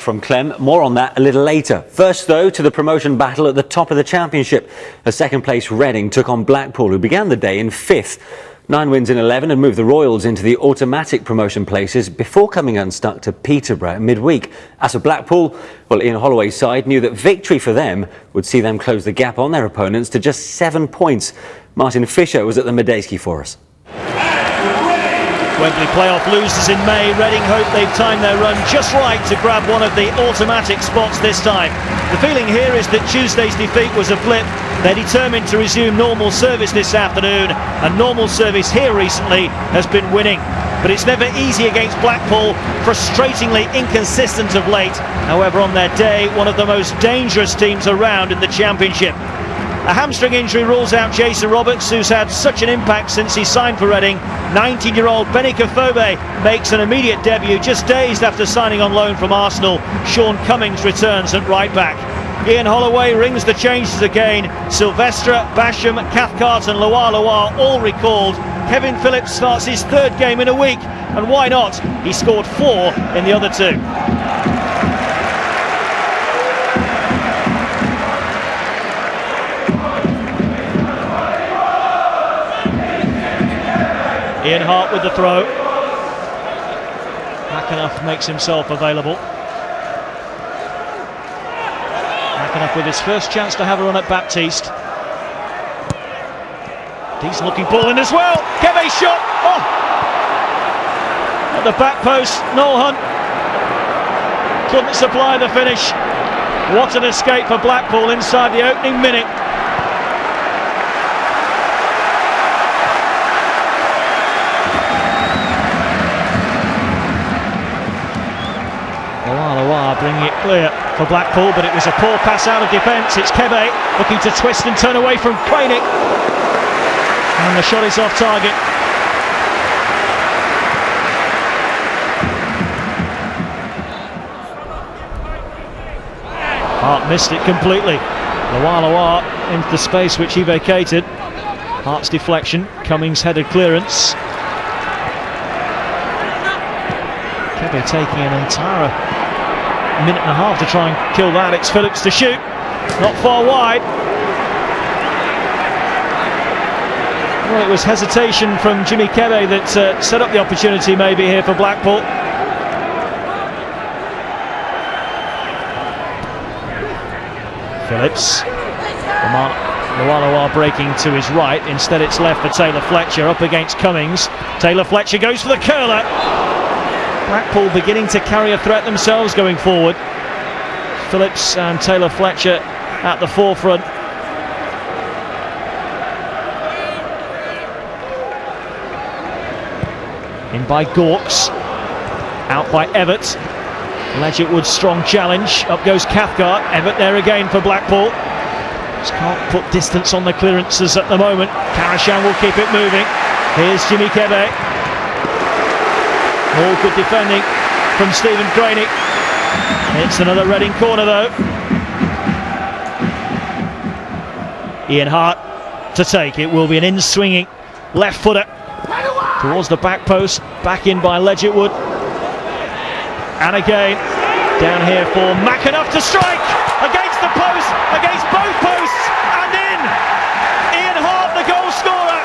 from Clem. More on that a little later. First, though, to the promotion battle at the top of the Championship. A second-place Reading took on Blackpool, who began the day in 5th. 9 wins in 11 and moved the Royals into the automatic promotion places before coming unstuck to Peterborough midweek. As for Blackpool, well, Ian Holloway's side knew that victory for them would see them close the gap on their opponents to just 7 points. Martin Fisher was at the Medeski for us. Wembley playoff losers in May. Reading hope they've timed their run just right to grab one of the automatic spots this time. The feeling here is that Tuesday's defeat was a blip. They're determined to resume normal service this afternoon, and normal service here recently has been winning. But it's never easy against Blackpool, frustratingly inconsistent of late. However, on their day, one of the most dangerous teams around in the Championship. A hamstring injury rules out Jason Roberts, who's had such an impact since he signed for Reading. 19-year-old Benica Fobe makes an immediate debut just days after signing on loan from Arsenal. Sean Cummings returns at right back. Ian Holloway rings the changes again. Sylvestre, Basham, Cathcart and Loa all recalled. Kevin Phillips starts his 3rd game in a week, and why not? He scored 4 in the other 2. Ian Hart with the throw. McAnuff makes himself available. McAnuff with his first chance to have a run at Baptiste. Decent looking ball in as well. Kebe shot. Oh! At the back post, Noel Hunt couldn't supply the finish. What an escape for Blackpool inside the opening minute. Loa bringing it clear for Blackpool, but it was a poor pass out of defence. It's Kebe looking to twist and turn away from Cranick, and the shot is off target. Hart missed it completely. Loa into the space which he vacated. Hart's deflection, Cummings headed clearance. Kebe taking an entire minute and a half to try and kill that. It's Phillips to shoot, not far wide. Well, it was hesitation from Jimmy Kebe that set up the opportunity maybe here for Blackpool. Phillips, Loa breaking to his right, instead it's left for Taylor Fletcher up against Cummings. Taylor Fletcher goes for the curler. Blackpool beginning to carry a threat themselves going forward. Phillips and Taylor Fletcher at the forefront. In by Gawkes, out by Everett. Ledgerwood's strong challenge, up goes Cathcart. Everett there again for Blackpool. Just can't put distance on the clearances at the moment. Karashan will keep it moving. Here's Jimmy Kebe. All good defending from Stephen Cranick. It's another Reading corner though. Ian Hart to take. It will be an in-swinging left footer towards the back post. Back in by Ledgerwood. And again, down here for McAnuff to strike. Against the post, against both posts, and in! Ian Hart, the goal scorer.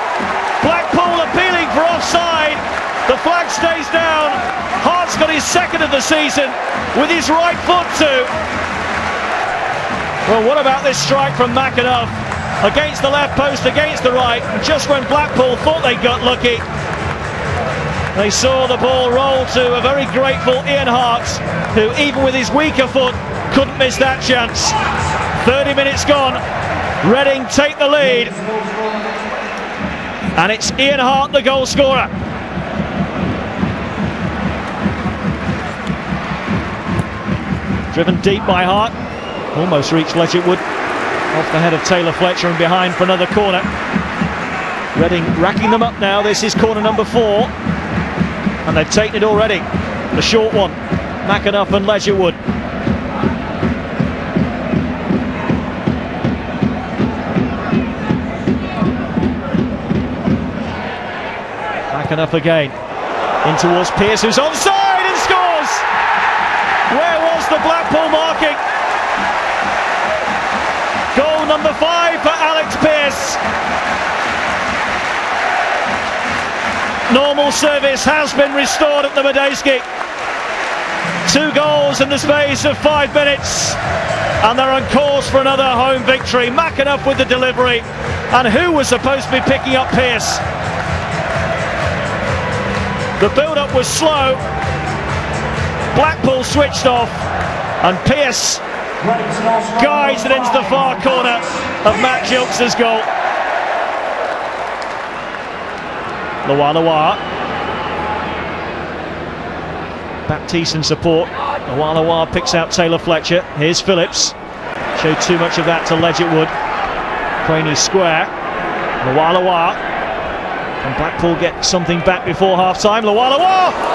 Blackpool appealing for offside. The flag stays down. Hart's got his 2nd of the season with his right foot too. Well, what about this strike from McAnuff? Against the left post, against the right. And just when Blackpool thought they got lucky, they saw the ball roll to a very grateful Ian Hart, who even with his weaker foot couldn't miss that chance. 30 minutes gone. Reading take the lead. And it's Ian Hart, the goal scorer. Driven deep by Hart, almost reached Ledgerwood, off the head of Taylor Fletcher and behind for another corner. Reading racking them up now. This is corner number 4, and they've taken it already. The short one, McAnuff and Ledgerwood. McAnuff again, in towards Pearce, who's onside and scores! Where was the Blackpool marking. Goal number 5 for Alex Pearce. Normal service has been restored at the Medeski. 2 goals in the space of 5 minutes, and they're on course for another home victory. McAnuff with the delivery, and who was supposed to be picking up Pearce? The build-up was slow. Blackpool switched off, and Pearce guides it into the far corner of Matt Gilks' goal. Loa. Baptiste in support. Loa picks out Taylor Fletcher. Here's Phillips. Showed too much of that to Ledgerwood. Craney square. Loa. Can Blackpool get something back before half-time? Loa!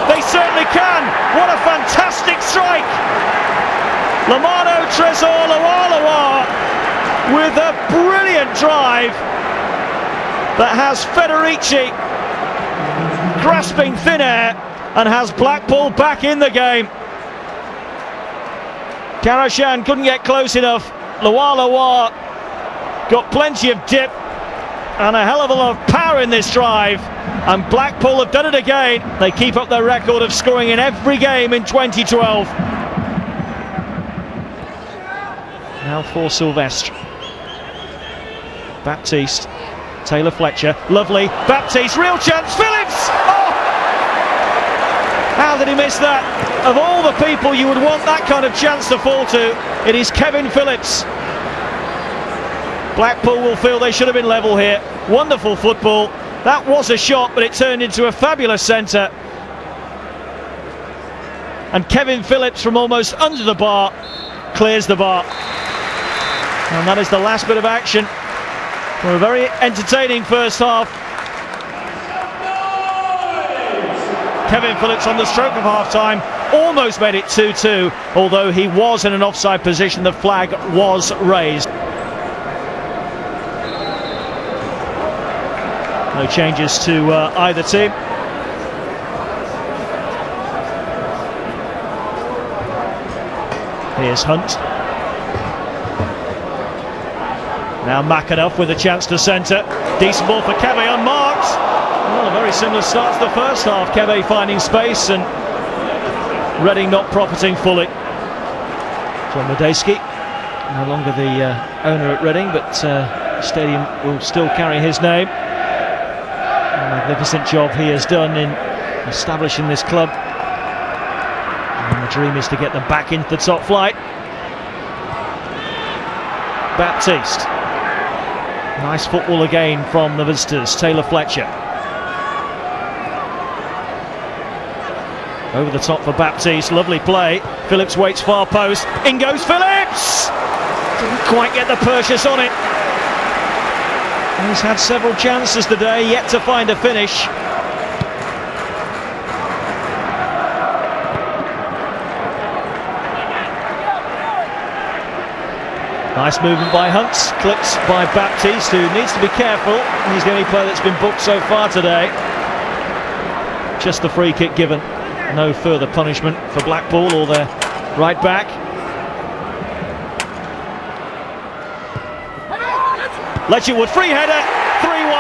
They certainly can! What a fantastic strike! Lamano Tresor Loa with a brilliant drive that has Federici grasping thin air and has Blackpool back in the game. Karashan couldn't get close enough. Loa got plenty of dip and a hell of a lot of power in this drive, and Blackpool have done it again. They keep up their record of scoring in every game in 2012. Now for Sylvestre. Baptiste. Taylor Fletcher. Lovely. Baptiste. Real chance. Phillips! Oh! How did he miss that? Of all the people you would want that kind of chance to fall to, it is Kevin Phillips. Blackpool will feel they should have been level here. Wonderful football. That was a shot, but it turned into a fabulous centre. And Kevin Phillips from almost under the bar clears the bar. And that is the last bit of action for a very entertaining first half. Kevin Phillips on the stroke of half-time almost made it 2-2, although he was in an offside position. The flag was raised. No changes to either team. Here's Hunt. Now McAnuff with a chance to centre. Decent ball for Keve, unmarked. Well, a very similar start to the first half. Keve finding space and Reading not profiting fully. John Medeski, no longer the owner at Reading, but the stadium will still carry his name. A magnificent job he has done in establishing this club. And the dream is to get them back into the top flight. Baptiste. Nice football again from the visitors. Taylor Fletcher. Over the top for Baptiste. Lovely play. Phillips waits far post. In goes Phillips! Didn't quite get the purchase on it. He's had several chances today, yet to find a finish. Nice movement by Hunt, clipped by Baptiste, who needs to be careful. He's the only player that's been booked so far today. Just the free kick given. No further punishment for Blackpool or their right back. Ledgerwood, free header, 3-1.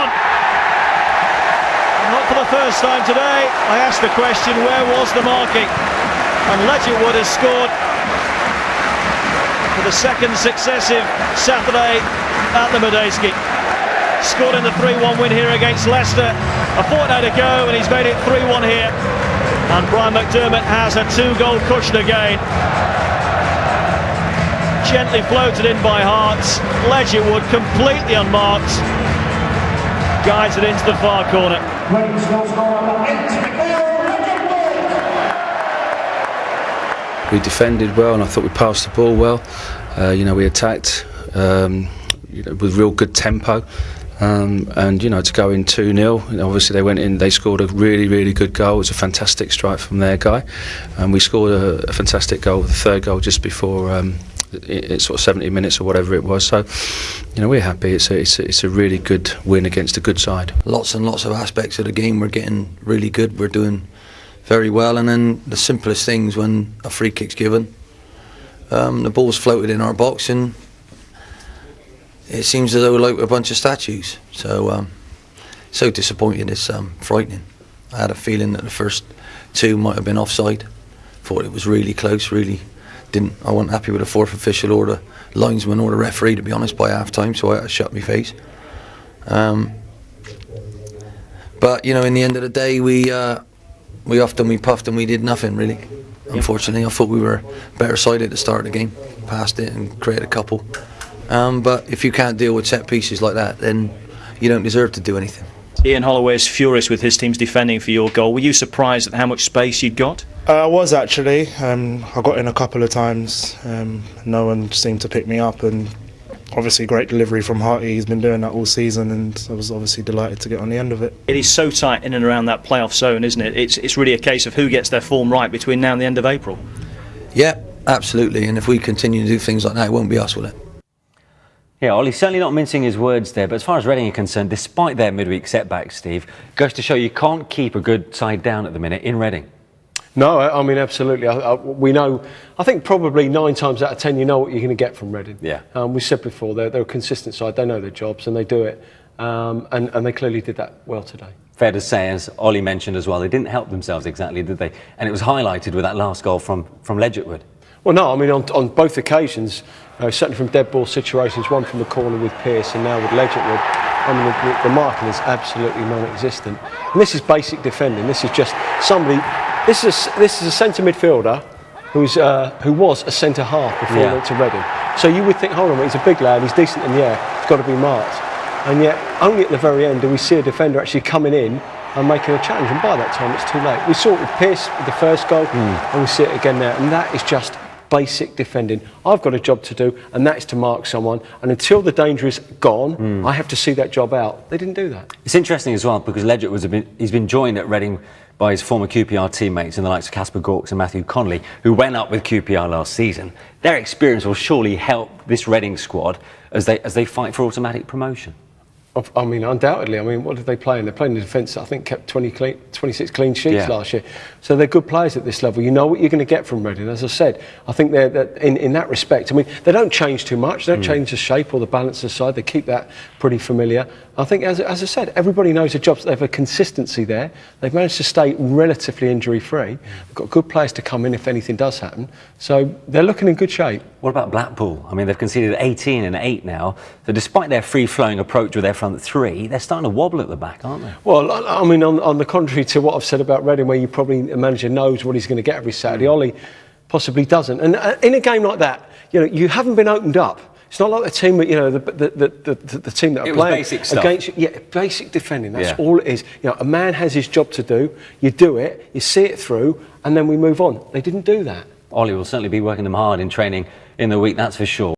Not for the first time today. I asked the question, where was the marking? And Ledgerwood has scored for the second successive Saturday at the Medeski. Scored in the 3-1 win here against Leicester a fortnight ago, and he's made it 3-1 here. And Brian McDermott has a 2-goal cushion again. Gently floated in by Hearts. Ledgerwood completely unmarked. Guides it into the far corner. We defended well, and I thought we passed the ball well. We attacked with real good tempo. And to go in 2-0, obviously they went in, they scored a really good goal. It was a fantastic strike from their guy, and we scored a fantastic goal, the third goal just before it's sort of 70 minutes or whatever it was. So we're happy. It's a really good win against a good side. Lots and lots of aspects of the game we're getting really good. We're doing very well, and then the simplest things, when a free kick's given, The ball's floated in our box, and it seems as though we're like a bunch of statues. So, so disappointed. It's frightening. I had a feeling that the first two might have been offside. Thought it was really close. Really didn't. I wasn't happy with the fourth official or the linesman or the referee, to be honest, by half time. So I had to shut my face. But you know, in the end of the day, we huffed and we puffed and we did nothing really. Unfortunately, I thought we were better side at the start of the game, passed it and created a couple. But if you can't deal with set pieces like that, then you don't deserve to do anything. Ian Holloway is furious with his team's defending for your goal. Were you surprised at how much space you'd got? I was actually. I got in a couple of times. No one seemed to pick me up, and obviously great delivery from Harty. He's been doing that all season, and I was obviously delighted to get on the end of it. It is so tight in and around that playoff zone, isn't it? It's really a case of who gets their form right between now and the end of April. Yeah, absolutely. And if we continue to do things like that, it won't be us, will it? Yeah, Ollie's certainly not mincing his words there, but as far as Reading are concerned, despite their midweek setbacks, Steve, goes to show you can't keep a good side down at the minute in Reading. No, I mean, absolutely. We know, I think probably 9 times out of 10 you know what you're going to get from Reading. Yeah. We said before, they're a consistent side, they know their jobs and they do it, and they clearly did that well today. Fair to say, as Ollie mentioned as well, they didn't help themselves exactly, did they? And it was highlighted with that last goal from Ledgerwood. Well, no, I mean, on both occasions, certainly from dead ball situations, one from the corner with Pearce and now with Ledgerwood, I mean, the marking is absolutely non-existent. And this is basic defending. This is just somebody. This is a centre midfielder who was a centre half before he went to Reading. So you would think, hold on, he's a big lad, he's decent in the air, he's got to be marked. And yet, only at the very end do we see a defender actually coming in and making a challenge. And by that time, it's too late. We saw it with Pearce with the first goal, and we see it again now. And that is just basic defending. I've got a job to do, and that is to mark someone. And until the danger is gone, I have to see that job out. They didn't do that. It's interesting as well because Ledgerwood he's been joined at Reading by his former QPR teammates in the likes of Casper Gawkes and Matthew Connolly, who went up with QPR last season. Their experience will surely help this Reading squad as they fight for automatic promotion. I mean, undoubtedly. I mean, what did they play in? They played in the defence, I think, kept 26 clean sheets last year. So they're good players at this level. You know what you're going to get from Reading. As I said, I think they're in that respect. I mean, they don't change too much. They don't change the shape or the balance of the side. They keep that pretty familiar. I think, as I said, everybody knows their jobs. They have a consistency there. They've managed to stay relatively injury-free. They've got good players to come in if anything does happen. So they're looking in good shape. What about Blackpool? I mean, they've conceded 18 and 8 now. So despite their free-flowing approach with their front three, they're starting to wobble at the back, aren't they? Well, I mean, on the contrary to what I've said about Reading, where you probably a manager knows what he's going to get every Saturday, Ollie possibly doesn't. And in a game like that, you know, you haven't been opened up. It's not like the team that, you know, the team that are playing basic stuff. Against you. Yeah, basic defending. That's all it is. You know, a man has his job to do. You do it, you see it through, and then we move on. They didn't do that. Ollie will certainly be working them hard in training in the week, that's for sure.